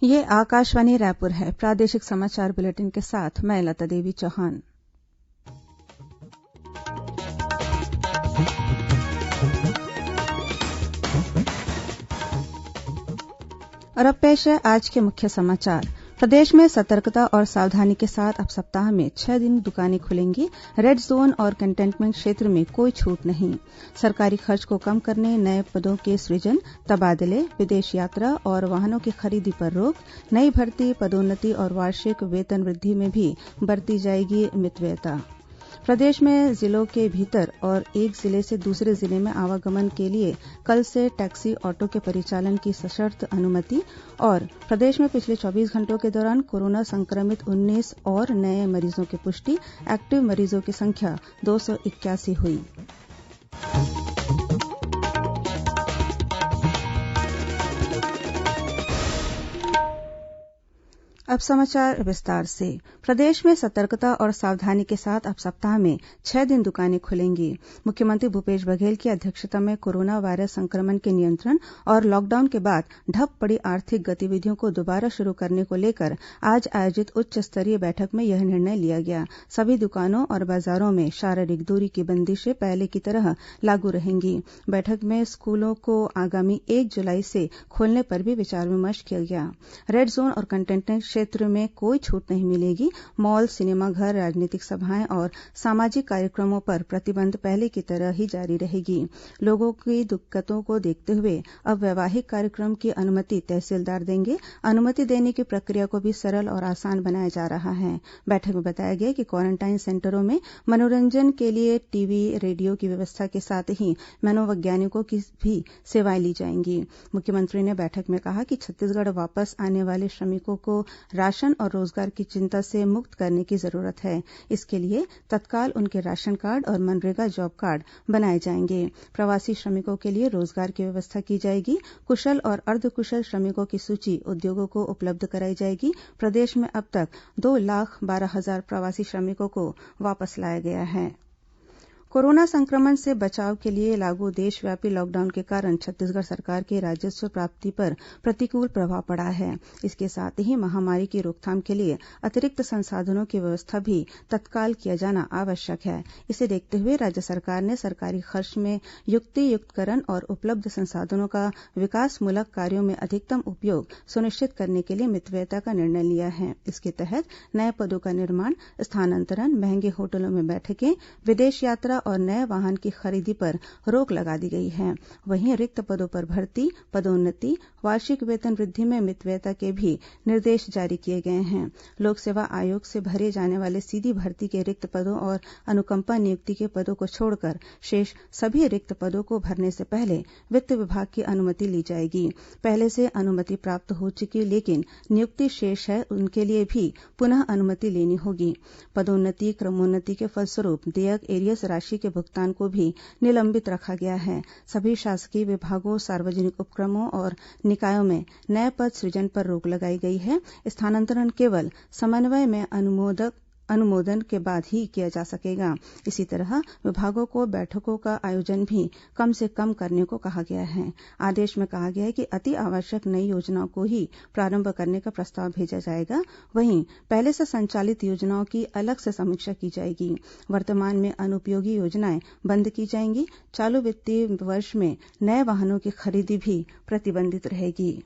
ये आकाशवाणी रायपुर है। प्रादेशिक समाचार बुलेटिन के साथ मैं लता देवी चौहान। और अब पेश है आज के मुख्य समाचार। प्रदेश में सतर्कता और सावधानी के साथ अब सप्ताह में 6 दिन दुकानें खुलेंगी। रेड जोन और कंटेनमेंट क्षेत्र में कोई छूट नहीं। सरकारी खर्च को कम करने, नए पदों के सृजन, तबादले, विदेश यात्रा और वाहनों की खरीदी पर रोक। नई भर्ती, पदोन्नति और वार्षिक वेतन वृद्धि में भी बरती जाएगी मितव्ययता। प्रदेश में जिलों के भीतर और एक जिले से दूसरे जिले में आवागमन के लिए कल से टैक्सी ऑटो के परिचालन की सशर्त अनुमति। और प्रदेश में पिछले 24 घंटों के दौरान कोरोना संक्रमित 19 और नए मरीजों की पुष्टि। एक्टिव मरीजों की संख्या 281 हुई। अब समाचार विस्तार से। प्रदेश में सतर्कता और सावधानी के साथ अब सप्ताह में 6 दिन दुकानें खुलेंगी। मुख्यमंत्री भूपेश बघेल की अध्यक्षता में कोरोना वायरस संक्रमण के नियंत्रण और लॉकडाउन के बाद ठप पड़ी आर्थिक गतिविधियों को दोबारा शुरू करने को लेकर आज आयोजित उच्च स्तरीय बैठक में यह निर्णय लिया गया। सभी दुकानों और बाजारों में शारीरिक दूरी की बंदिशें पहले की तरह लागू रहेंगी। बैठक में स्कूलों को आगामी 1 जुलाई से खोलने पर भी विचार विमर्श किया गया। रेड जोन और कंटेनमेंट क्षेत्र में कोई छूट नहीं मिलेगी। मॉल, सिनेमाघर, राजनीतिक सभाएं और सामाजिक कार्यक्रमों पर प्रतिबंध पहले की तरह ही जारी रहेगी। लोगों की दिक्कतों को देखते हुए अब वैवाहिक कार्यक्रम की अनुमति तहसीलदार देंगे। अनुमति देने की प्रक्रिया को भी सरल और आसान बनाया जा रहा है। बैठक में बताया गया कि क्वारेंटाइन सेंटरों में मनोरंजन के लिए टीवी, रेडियो की व्यवस्था के साथ ही मनोवैज्ञानिकों की भी सेवाएं ली जाएंगी। मुख्यमंत्री ने बैठक में कहा कि छत्तीसगढ़ वापस आने वाले श्रमिकों को राशन और रोजगार की चिंता से मुक्त करने की जरूरत है। इसके लिए तत्काल उनके राशन कार्ड और मनरेगा जॉब कार्ड बनाए जाएंगे। प्रवासी श्रमिकों के लिए रोजगार की व्यवस्था की जाएगी। कुशल और अर्धकुशल श्रमिकों की सूची उद्योगों को उपलब्ध कराई जाएगी। प्रदेश में अब तक 2,12,000 प्रवासी श्रमिकों को वापस लाया गया है। कोरोना संक्रमण से बचाव के लिए लागू देशव्यापी लॉकडाउन के कारण छत्तीसगढ़ सरकार के राजस्व प्राप्ति पर प्रतिकूल प्रभाव पड़ा है। इसके साथ ही महामारी की रोकथाम के लिए अतिरिक्त संसाधनों की व्यवस्था भी तत्काल किया जाना आवश्यक है। इसे देखते हुए राज्य सरकार ने सरकारी खर्च में युक्तियुक्तकरण और उपलब्ध संसाधनों का विकासमूलक कार्यों में अधिकतम उपयोग सुनिश्चित करने के लिए मितव्ययता का निर्णय लिया है। इसके तहत नए पदों का निर्माण, स्थानांतरण, महंगे होटलों में बैठकें, विदेश यात्रा और नए वाहन की खरीदी पर रोक लगा दी गई है। वहीं रिक्त पदों पर भर्ती, पदोन्नति, वार्षिक वेतन वृद्धि में मितव्ययता के भी निर्देश जारी किए गए हैं। लोक सेवा आयोग से भरे जाने वाले सीधी भर्ती के रिक्त पदों और अनुकंपा नियुक्ति के पदों को छोड़कर शेष सभी रिक्त पदों को भरने से पहले वित्त विभाग की अनुमति ली जाएगी। पहले से अनुमति प्राप्त हो चुकी लेकिन नियुक्ति शेष है, उनके लिए भी पुनः अनुमति लेनी होगी। पदोन्नति, क्रमोन्नति के फलस्वरूप देयक, एरियर्स राशि के भुगतान को भी निलंबित रखा गया है। सभी शासकीय विभागों, सार्वजनिक उपक्रमों और निकायों में नए पद सृजन पर रोक लगाई गई है। स्थानांतरण केवल समन्वय में अनुमोदन के बाद ही किया जा सकेगा। इसी तरह विभागों को बैठकों का आयोजन भी कम से कम करने को कहा गया है। आदेश में कहा गया है कि अति आवश्यक नई योजनाओं को ही प्रारंभ करने का प्रस्ताव भेजा जाएगा। वहीं पहले से संचालित योजनाओं की अलग से समीक्षा की जाएगी। वर्तमान में अनुपयोगी योजनाएं बंद की जाएंगी। चालू वित्तीय वर्ष में नए वाहनों की खरीदी भी प्रतिबंधित रहेगी।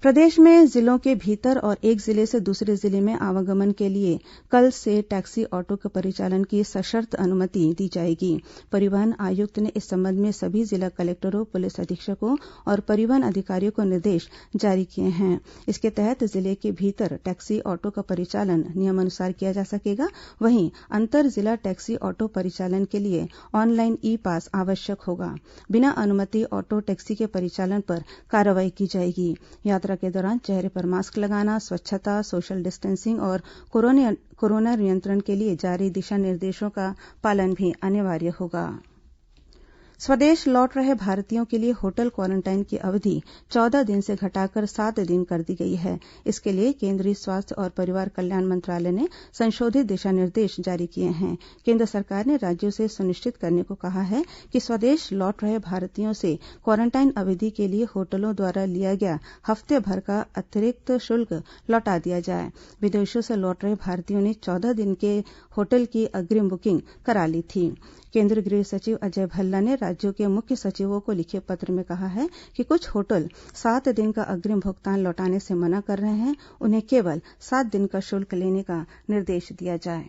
प्रदेश में जिलों के भीतर और एक जिले से दूसरे जिले में आवागमन के लिए कल से टैक्सी ऑटो के परिचालन की सशर्त अनुमति दी जाएगी। परिवहन आयुक्त ने इस संबंध में सभी जिला कलेक्टरों, पुलिस अधीक्षकों और परिवहन अधिकारियों को निर्देश जारी किए हैं। इसके तहत जिले के भीतर टैक्सी ऑटो का परिचालन नियमानुसार किया जा सकेगा। वहीं अंतर जिला टैक्सी ऑटो परिचालन के लिए ऑनलाइन ई पास आवश्यक होगा। बिना अनुमति ऑटो टैक्सी के परिचालन पर कार्रवाई की जाएगी। यात्रा के दौरान चेहरे पर मास्क लगाना, स्वच्छता, सोशल डिस्टेंसिंग और कोरोना नियंत्रण के लिए जारी दिशा निर्देशों का पालन भी अनिवार्य होगा। स्वदेश लौट रहे भारतीयों के लिए होटल क्वारंटाइन की अवधि 14 दिन से घटाकर 7 दिन कर दी गई है। इसके लिए केंद्रीय स्वास्थ्य और परिवार कल्याण मंत्रालय ने संशोधित दिशा निर्देश जारी किए हैं। केंद्र सरकार ने राज्यों से सुनिश्चित करने को कहा है कि स्वदेश लौट रहे भारतीयों से क्वारंटाइन अवधि के लिए होटलों द्वारा लिया गया हफ्ते भर का अतिरिक्त शुल्क लौटा दिया जाए। विदेशों से लौट रहे भारतीयों ने 14 दिन के होटल की अग्रिम बुकिंग करा ली थी। केंद्रीय गृह सचिव अजय भल्ला ने राज्यों के मुख्य सचिवों को लिखे पत्र में कहा है कि कुछ होटल 7 दिन का अग्रिम भुगतान लौटाने से मना कर रहे हैं। उन्हें केवल 7 दिन का शुल्क लेने का निर्देश दिया जाए।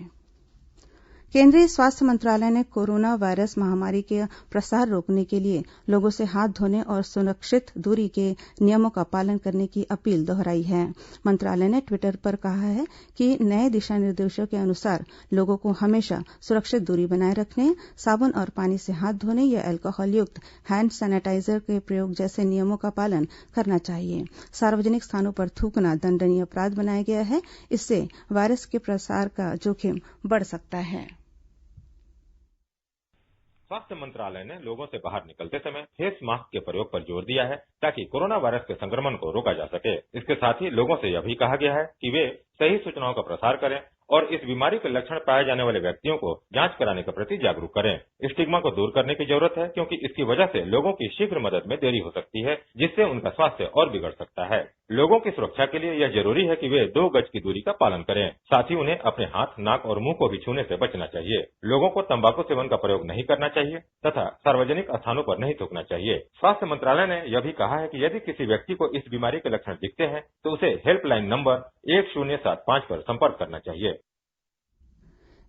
केंद्रीय स्वास्थ्य मंत्रालय ने कोरोना वायरस महामारी के प्रसार रोकने के लिए लोगों से हाथ धोने और सुरक्षित दूरी के नियमों का पालन करने की अपील दोहराई है। मंत्रालय ने ट्विटर पर कहा है कि नए दिशा निर्देशों के अनुसार लोगों को हमेशा सुरक्षित दूरी बनाए रखने, साबुन और पानी से हाथ धोने या अल्कोहल युक्त हैंड सैनिटाइजर के प्रयोग जैसे नियमों का पालन करना चाहिए। सार्वजनिक स्थानों पर थूकना दंडनीय अपराध बनाया गया है। इससे वायरस के प्रसार का जोखिम बढ़ सकता है। स्वास्थ्य मंत्रालय ने लोगों से बाहर निकलते समय फेस मास्क के प्रयोग पर जोर दिया है ताकि कोरोना वायरस के संक्रमण को रोका जा सके। इसके साथ ही लोगों से यह भी कहा गया है कि वे सही सूचनाओं का प्रसार करें और इस बीमारी के लक्षण पाए जाने वाले व्यक्तियों को जांच कराने के प्रति जागरूक करें। स्टिग्मा को दूर करने की जरूरत है क्योंकि इसकी वजह से लोगों की शीघ्र मदद में देरी हो सकती है, जिससे उनका स्वास्थ्य और बिगड़ सकता है। लोगों की सुरक्षा के लिए यह जरूरी है कि वे 2 गज की दूरी का पालन करें। साथ ही उन्हें अपने हाथ, नाक और मुंह को भी छूने से बचना चाहिए। लोगों को तंबाकू सेवन का प्रयोग नहीं करना चाहिए तथा सार्वजनिक स्थानों पर नहीं थूकना चाहिए। स्वास्थ्य मंत्रालय ने यह भी कहा है कि यदि किसी व्यक्ति को इस बीमारी के लक्षण दिखते हैं तो उसे हेल्पलाइन नंबर 1075 पर संपर्क करना चाहिए।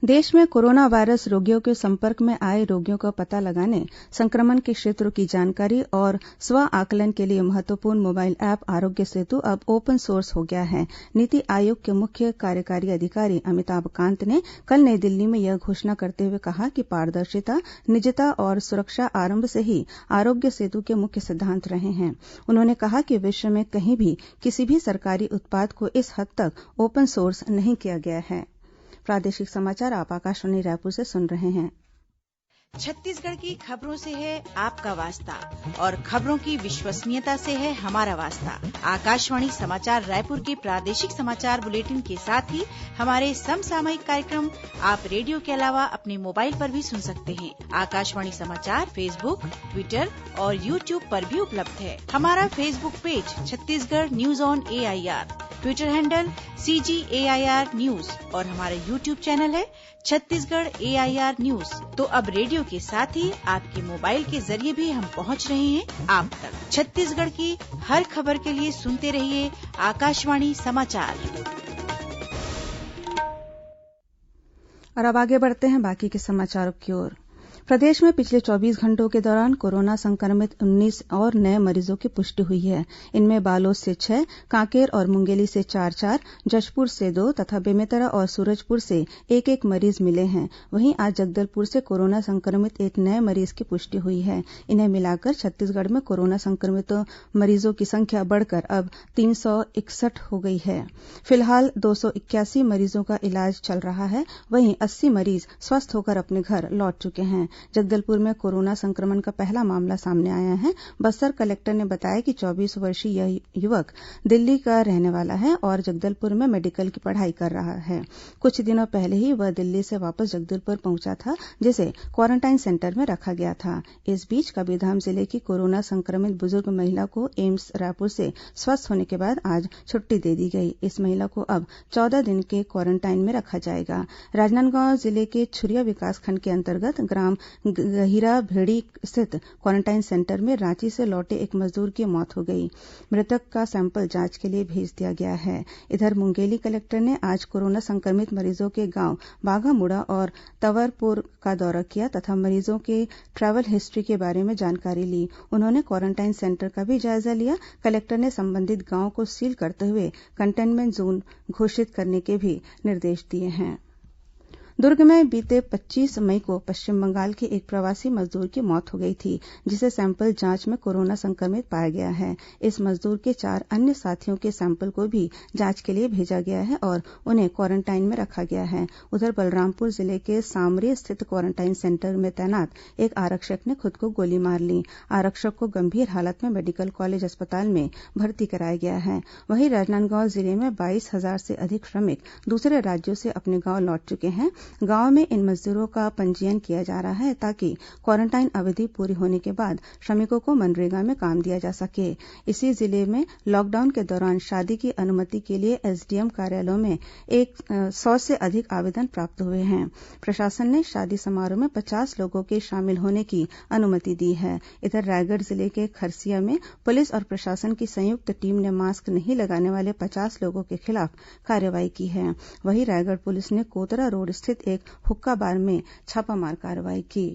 देश में कोरोना वायरस रोगियों के संपर्क में आए रोगियों का पता लगाने, संक्रमण के क्षेत्रों की जानकारी और स्व आकलन के लिए महत्वपूर्ण मोबाइल ऐप आरोग्य सेतु अब ओपन सोर्स हो गया है। नीति आयोग के मुख्य कार्यकारी अधिकारी अमिताभ कांत ने कल नई दिल्ली में यह घोषणा करते हुए कहा कि पारदर्शिता, निजता और सुरक्षा आरंभ से ही आरोग्य सेतु के मुख्य सिद्धांत रहे हैं। उन्होंने कहा कि विश्व में कहीं भी किसी भी सरकारी उत्पाद को इस हद तक ओपन सोर्स नहीं किया गया है। प्रादेशिक समाचार आप आकाशवाणी रायपुर से सुन रहे हैं। छत्तीसगढ़ की खबरों से है आपका वास्ता और खबरों की विश्वसनीयता से है हमारा वास्ता। आकाशवाणी समाचार रायपुर के प्रादेशिक समाचार बुलेटिन के साथ ही हमारे समसामयिक कार्यक्रम आप रेडियो के अलावा अपने मोबाइल पर भी सुन सकते हैं। आकाशवाणी समाचार फेसबुक, ट्विटर और यूट्यूब पर भी उपलब्ध है। हमारा Facebook page Chhattisgarh news on AIR, Twitter handle CGAIR news और हमारा यूट्यूब चैनल है छत्तीसगढ़ AIR न्यूज। तो अब रेडियो के साथ ही आपके मोबाइल के जरिए भी हम पहुंच रहे हैं आप तक। छत्तीसगढ़ की हर खबर के लिए सुनते रहिए आकाशवाणी समाचार। और अब आगे बढ़ते हैं बाकी के समाचारों की ओर। प्रदेश में पिछले 24 घंटों के दौरान कोरोना संक्रमित 19 और नए मरीजों की पुष्टि हुई है। इनमें बालोद से 6, कांकेर और मुंगेली से 4-4, जशपुर से 2 तथा बेमेतरा और सूरजपुर से 1-1 मरीज मिले हैं। वहीं आज जगदलपुर से कोरोना संक्रमित एक नए मरीज की पुष्टि हुई है। इन्हें मिलाकर छत्तीसगढ़ में कोरोना संक्रमित मरीजों की संख्या बढ़कर अब 361 हो गई है। फिलहाल 281 मरीजों का इलाज चल रहा है। वहीं 80 मरीज स्वस्थ होकर अपने घर लौट चुके हैं। जगदलपुर में कोरोना संक्रमण का पहला मामला सामने आया है। बस्तर कलेक्टर ने बताया कि 24 वर्षीय यह युवक दिल्ली का रहने वाला है और जगदलपुर में मेडिकल की पढ़ाई कर रहा है। कुछ दिनों पहले ही वह दिल्ली से वापस जगदलपुर पहुंचा था, जिसे क्वारेंटाइन सेंटर में रखा गया था। इस बीच कबीरधाम जिले की कोरोना संक्रमित बुजुर्ग महिला को एम्स रायपुर से स्वस्थ होने के बाद आज छुट्टी दे दी गई। इस महिला को अब 14 दिन के क्वारेंटाइन में रखा जाएगा। राजनांदगांव जिले के छुरिया विकासखंड के अंतर्गत ग्राम गहिरा भेड़ी स्थित क्वारेंटाइन सेंटर में रांची से लौटे एक मजदूर की मौत हो गई। मृतक का सैंपल जांच के लिए भेज दिया गया है। इधर मुंगेली कलेक्टर ने आज कोरोना संक्रमित मरीजों के गांव बाघामुड़ा और तवरपुर का दौरा किया तथा मरीजों के ट्रैवल हिस्ट्री के बारे में जानकारी ली। उन्होंने क्वारेंटाइन सेंटर का भी जायजा लिया। कलेक्टर ने संबंधित गांव को सील करते हुए कंटेनमेंट जोन घोषित करने के भी निर्देश दिए हैं। दुर्ग में बीते 25 मई को पश्चिम बंगाल के एक प्रवासी मजदूर की मौत हो गई थी, जिसे सैंपल जांच में कोरोना संक्रमित पाया गया है। इस मजदूर के 4 अन्य साथियों के सैंपल को भी जांच के लिए भेजा गया है और उन्हें क्वारेंटाइन में रखा गया है। उधर बलरामपुर जिले के सामरी स्थित क्वारेंटाइन सेंटर में तैनात एक आरक्षक ने खुद को गोली मार ली। आरक्षक को गंभीर हालत में मेडिकल कॉलेज अस्पताल में भर्ती कराया गया है। वहीं राजनांदगांव जिले में 22,000 से अधिक श्रमिक दूसरे राज्यों से अपने गांव लौट चुके हैं। गांव में इन मजदूरों का पंजीयन किया जा रहा है ताकि क्वारेंटाइन अवधि पूरी होने के बाद श्रमिकों को मनरेगा में काम दिया जा सके। इसी जिले में लॉकडाउन के दौरान शादी की अनुमति के लिए एसडीएम कार्यालयों में 100 से अधिक आवेदन प्राप्त हुए हैं। प्रशासन ने शादी समारोह में 50 लोगों के शामिल होने की अनुमति दी है। इधर रायगढ़ जिले के खरसिया में पुलिस और प्रशासन की संयुक्त टीम ने मास्क नहीं लगाने वाले 50 लोगों के खिलाफ कार्रवाई की है। वहीं रायगढ़ पुलिस ने कोतरा रोड स्थित एक हुक्का बार में छापामार कार्रवाई की।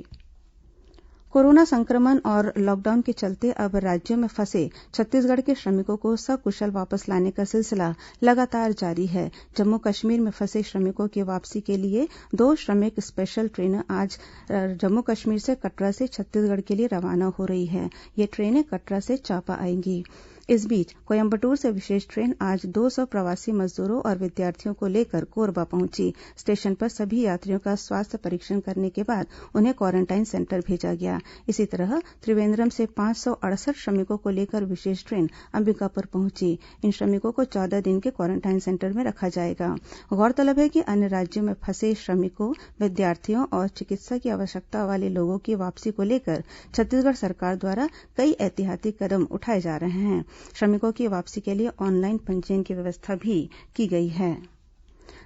कोरोना संक्रमण और लॉकडाउन के चलते अब राज्यों में फंसे छत्तीसगढ़ के श्रमिकों को सकुशल वापस लाने का सिलसिला लगातार जारी है। जम्मू कश्मीर में फंसे श्रमिकों की वापसी के लिए 2 श्रमिक स्पेशल ट्रेनें आज जम्मू कश्मीर से कटरा से छत्तीसगढ़ के लिए रवाना हो रही है। ये ट्रेनें कटरा से चांपा आएंगी। इस बीच कोयम्बटूर से विशेष ट्रेन आज 200 प्रवासी मजदूरों और विद्यार्थियों को लेकर कोरबा पहुंची। स्टेशन पर सभी यात्रियों का स्वास्थ्य परीक्षण करने के बाद उन्हें क्वारेंटाइन सेंटर भेजा गया। इसी तरह त्रिवेंद्रम से 568 श्रमिकों को लेकर विशेष ट्रेन अंबिकापुर पहुंची। इन श्रमिकों को 14 दिन के क्वारेंटाइन सेंटर में रखा जाएगा। गौरतलब है कि अन्य राज्यों में फंसे श्रमिकों, विद्यार्थियों और चिकित्सा की आवश्यकता वाले लोगों की वापसी को लेकर छत्तीसगढ़ सरकार द्वारा कई एहतियाती कदम उठाए जा रहे हैं। श्रमिकों की वापसी के लिए ऑनलाइन पंजीयन की व्यवस्था भी की गई है।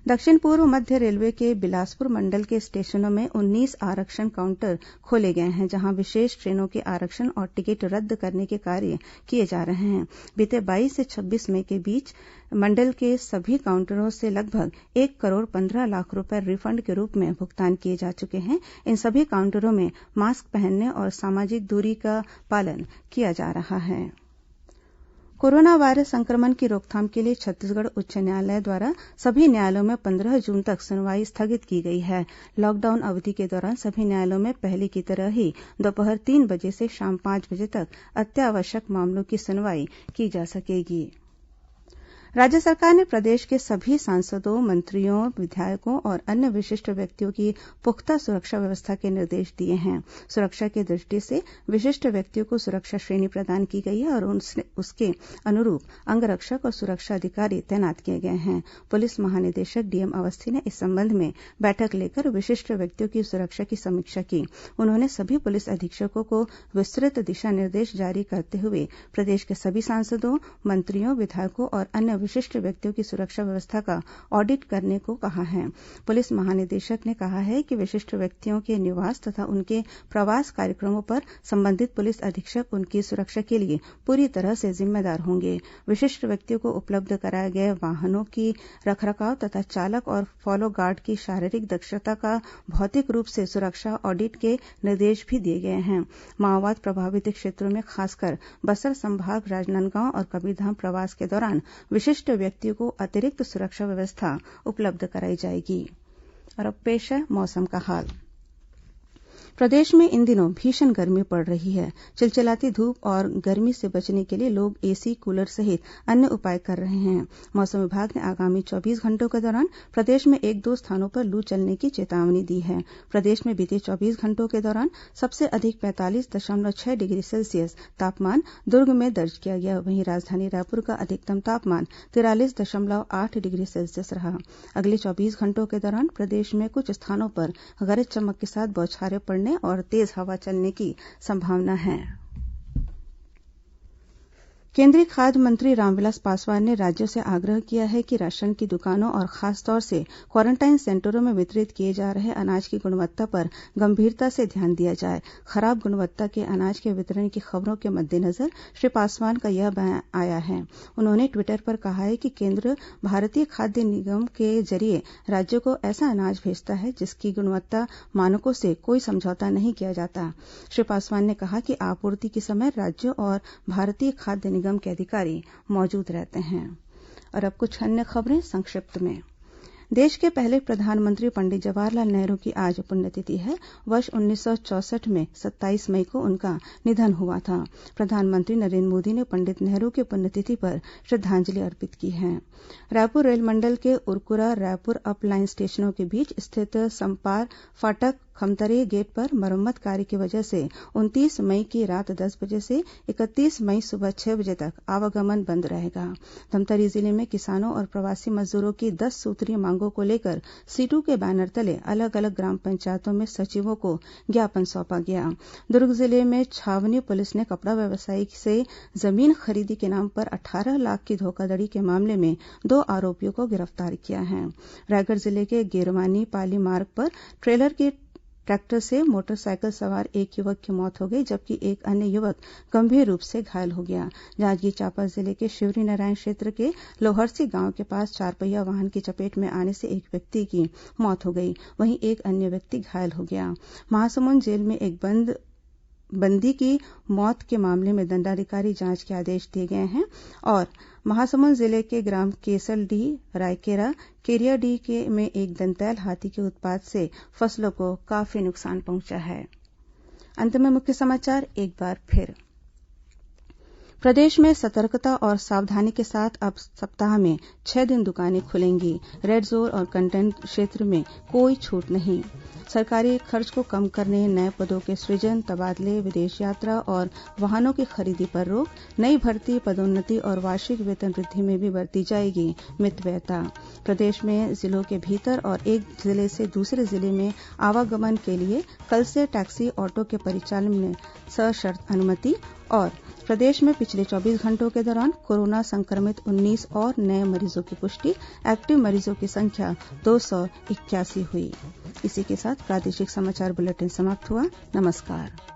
दक्षिण पूर्व मध्य रेलवे के बिलासपुर मंडल के स्टेशनों में 19 आरक्षण काउंटर खोले गए हैं, जहां विशेष ट्रेनों के आरक्षण और टिकट रद्द करने के कार्य किए जा रहे हैं। बीते 22 से 26 मई के बीच मंडल के सभी काउंटरों से लगभग 1 करोड़ 15 लाख रुपए रिफंड के रूप में भुगतान किए जा चुके हैं। इन सभी काउंटरों में मास्क पहनने और सामाजिक दूरी का पालन किया जा रहा है। कोरोना वायरस संक्रमण की रोकथाम के लिए छत्तीसगढ़ उच्च न्यायालय द्वारा सभी न्यायालयों में 15 जून तक सुनवाई स्थगित की गई है। लॉकडाउन अवधि के दौरान सभी न्यायालयों में पहले की तरह ही दोपहर 3 बजे से शाम 5 बजे तक अत्यावश्यक मामलों की सुनवाई की जा सकेगी। राज्य सरकार ने प्रदेश के सभी सांसदों, मंत्रियों, विधायकों और अन्य विशिष्ट व्यक्तियों की पुख्ता सुरक्षा व्यवस्था के निर्देश दिए हैं। सुरक्षा की दृष्टि से विशिष्ट व्यक्तियों को सुरक्षा श्रेणी प्रदान की गई है और उसके अनुरूप अंगरक्षक और सुरक्षा अधिकारी तैनात किए गए हैं। पुलिस महानिदेशक डीएम अवस्थी ने इस संबंध में बैठक लेकर विशिष्ट व्यक्तियों की सुरक्षा की समीक्षा की। उन्होंने सभी पुलिस अधीक्षकों को विस्तृत दिशा निर्देश जारी करते हुए प्रदेश के सभी सांसदों, मंत्रियों, विधायकों और अन्य विशिष्ट व्यक्तियों की सुरक्षा व्यवस्था का ऑडिट करने को कहा है। पुलिस महानिदेशक ने कहा है कि विशिष्ट व्यक्तियों के निवास तथा उनके प्रवास कार्यक्रमों पर संबंधित पुलिस अधीक्षक उनकी सुरक्षा के लिए पूरी तरह से जिम्मेदार होंगे। विशिष्ट व्यक्तियों को उपलब्ध कराए गए वाहनों की रखरखाव तथा चालक और फॉलो गार्ड की शारीरिक दक्षता का भौतिक रूप से सुरक्षा ऑडिट के निर्देश भी दिए गए हैं। माओवाद प्रभावित क्षेत्रों में खासकर बस्तर संभाग, राजनांदगांव और कबीरधाम प्रवास के दौरान विशिष्ट व्यक्तियों को अतिरिक्त सुरक्षा व्यवस्था उपलब्ध कराई जाएगी। और अब पेश है मौसम का हाल। प्रदेश में इन दिनों भीषण गर्मी पड़ रही है। चिलचिलाती धूप और गर्मी से बचने के लिए लोग एसी, कूलर सहित अन्य उपाय कर रहे हैं। मौसम विभाग ने आगामी 24 घंटों के दौरान प्रदेश में 1-2 स्थानों पर लू चलने की चेतावनी दी है। प्रदेश में बीते 24 घंटों के दौरान सबसे अधिक 45.6 डिग्री सेल्सियस तापमान दुर्ग में दर्ज किया गया। वहीं राजधानी रायपुर का अधिकतम तापमान 43.8 डिग्री सेल्सियस रहा। अगले 24 घंटों के दौरान प्रदेश में कुछ स्थानों पर गरज चमक के साथ बौछारें पड़ने और तेज हवा चलने की संभावना है। केंद्रीय खाद्य मंत्री रामविलास पासवान ने राज्यों से आग्रह किया है कि राशन की दुकानों और खासतौर से क्वारेंटाइन सेंटरों में वितरित किए जा रहे अनाज की गुणवत्ता पर गंभीरता से ध्यान दिया जाए। खराब गुणवत्ता के अनाज के वितरण की खबरों के मद्देनजर श्री पासवान का यह बयान आया है। उन्होंने ट्विटर पर कहा है कि केंद्र भारतीय खाद्य निगम के जरिए राज्यों को ऐसा अनाज भेजता है जिसकी गुणवत्ता मानकों से कोई समझौता नहीं किया जाता। श्री पासवान ने कहा कि आपूर्ति के समय राज्यों और भारतीय खाद्य निगम के अधिकारी मौजूद रहते हैं। और अब कुछ अन्य खबरें संक्षिप्त में। देश के पहले प्रधानमंत्री पंडित जवाहरलाल नेहरू की आज पुण्यतिथि है। वर्ष 1964 में 27 मई को उनका निधन हुआ था। प्रधानमंत्री नरेन्द्र मोदी ने पंडित नेहरू की पुण्यतिथि पर श्रद्धांजलि अर्पित की है। रायपुर रेलमंडल के उरकुरा रायपुर अप लाइन स्टेशनों के बीच स्थित समपार फाटक खमतरी गेट पर मरम्मत कार्य की वजह से 29 मई की रात 10 बजे से 31 मई सुबह 6 बजे तक आवागमन बंद रहेगा। धमतरी जिले में किसानों और प्रवासी मजदूरों की 10 सूत्रीय मांगों को लेकर सीटू के बैनर तले अलग अलग ग्राम पंचायतों में सचिवों को ज्ञापन सौंपा गया। दुर्ग जिले में छावनी पुलिस ने कपड़ा व्यवसायी से जमीन खरीदी के नाम पर 18 लाख की धोखाधड़ी के मामले में 2 आरोपियों को गिरफ्तार किया है। रायगढ़ जिले के गिरवानी पाली मार्ग पर ट्रैक्टर से मोटरसाइकिल सवार एक युवक की मौत हो गई, जबकि एक अन्य युवक गंभीर रूप से घायल हो गया। जांजगीर चांपा जिले के शिवरीनारायण क्षेत्र के लोहरसी गांव के पास 4 पहिया वाहन की चपेट में आने से एक व्यक्ति की मौत हो गई, वहीं एक अन्य व्यक्ति घायल हो गया। महासमुंद जेल में एक बंदी की मौत के मामले में दंडाधिकारी जांच के आदेश दिए गए हैं और महासमुंद जिले के ग्राम केसलडीह रायकेरा केरियाडीह में एक दंतैल हाथी के उत्पात से फसलों को काफी नुकसान पहुंचा है। अंत में मुख्य समाचार एक बार फिर। प्रदेश में सतर्कता और सावधानी के साथ अब सप्ताह में 6 दिन दुकानें खुलेंगी। रेड जोन और कंटेनमेंट क्षेत्र में कोई छूट नहीं। सरकारी खर्च को कम करने, नए पदों के सृजन, तबादले, विदेश यात्रा और वाहनों की खरीदी पर रोक। नई भर्ती, पदोन्नति और वार्षिक वेतन वृद्धि में भी बरती जाएगी मितव्ययता। प्रदेश में जिलों के भीतर और एक जिले से दूसरे जिले में आवागमन के लिए कल से टैक्सी, ऑटो के परिचालन में सशर्त अनुमति। और प्रदेश में पिछले 24 घंटों के दौरान कोरोना संक्रमित 19 और नए मरीजों की पुष्टि। एक्टिव मरीजों की संख्या 281 हुई। इसी के साथ प्रादेशिक समाचार बुलेटिन समाप्त हुआ। नमस्कार।